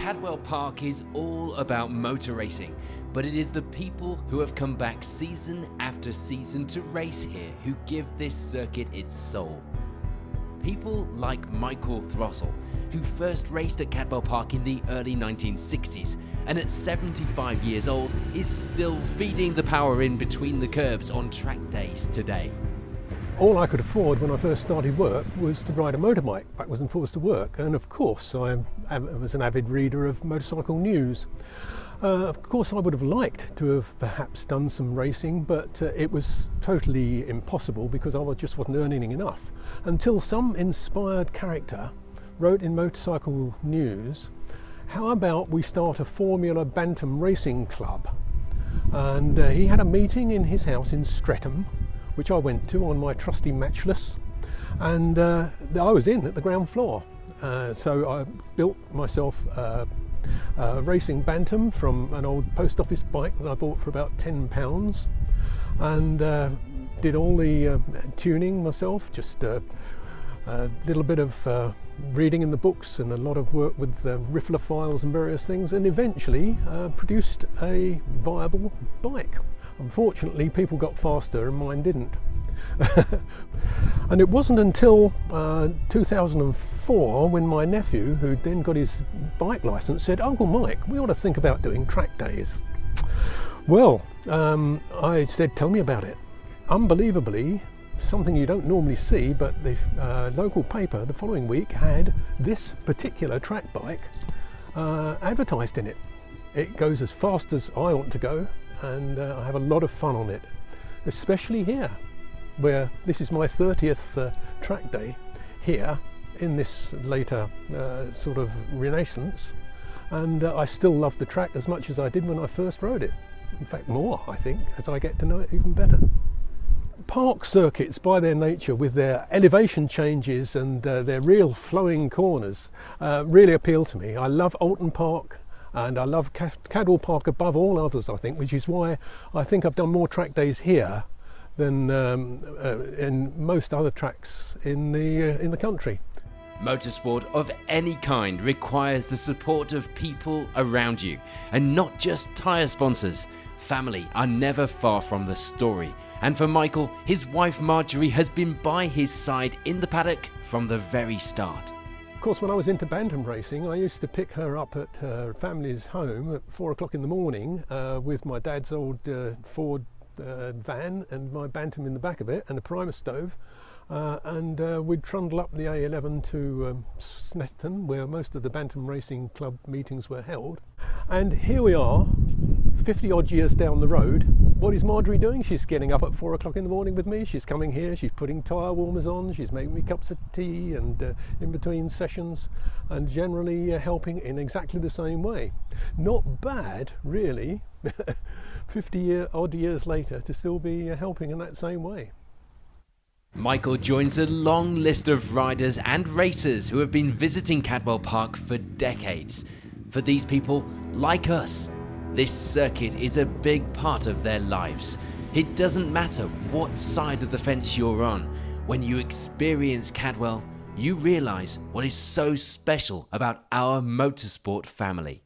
Cadwell Park is all about motor racing, but it is the people who have come back season after season to race here who give this circuit its soul. People like Michael Throssell, who first raced at Cadwell Park in the early 1960s and at 75 years old is still feeding the power in between the curbs on track days today. All I could afford when I first started work was to ride a motorbike backwards and forwards to work, and of course I was an avid reader of motorcycle news. Of course I would have liked to have perhaps done some racing, but it was totally impossible because I just wasn't earning enough, until some inspired character wrote in Motorcycle News, how about we start a Formula Bantam racing club? And he had a meeting in his house in Streatham, which I went to on my trusty matchless, and I was in at the ground floor. So I built myself a racing Bantam from an old post office bike that I bought for about £10, and did all the tuning myself, just a little bit of reading in the books and a lot of work with riffler files and various things, and eventually produced a viable bike. Unfortunately, people got faster and mine didn't. And it wasn't until 2004 when my nephew, who then got his bike licence, said, "Uncle Mike, we ought to think about doing track days." Well, I said, "Tell me about it." Unbelievably, something you don't normally see, but the local paper the following week had this particular track bike advertised in it. It goes as fast as I want to go, and I have a lot of fun on it, especially here, where this is my 30th track day here in this later sort of renaissance, and I still love the track as much as I did when I first rode it. In fact, more, I think, as I get to know it even better. Park circuits, by their nature, with their elevation changes and their real flowing corners, really appeal to me. I love Alton Park, and I love Cadwell Park above all others, I think, which is why I think I've done more track days here than in most other tracks in the country. Motorsport of any kind requires the support of people around you, and not just tyre sponsors. Family are never far from the story, and for Michael, his wife Marjorie has been by his side in the paddock from the very start. Of course, when I was into Bantam racing, I used to pick her up at her family's home at 4 o'clock in the morning with my dad's old Ford van and my Bantam in the back of it and a primer stove, and we'd trundle up the A11 to Snetton, where most of the Bantam Racing Club meetings were held. And here we are, 50 odd years down the road. What is Marjorie doing? She's getting up at 4 o'clock in the morning with me. She's coming here, she's putting tyre warmers on, she's making me cups of tea and in between sessions, and generally helping in exactly the same way. Not bad, really, 50 odd years later, to still be helping in that same way. Michael joins a long list of riders and racers who have been visiting Cadwell Park for decades. For these people, like us, this circuit is a big part of their lives. It doesn't matter what side of the fence you're on. When you experience Cadwell, you realise what is so special about our motorsport family.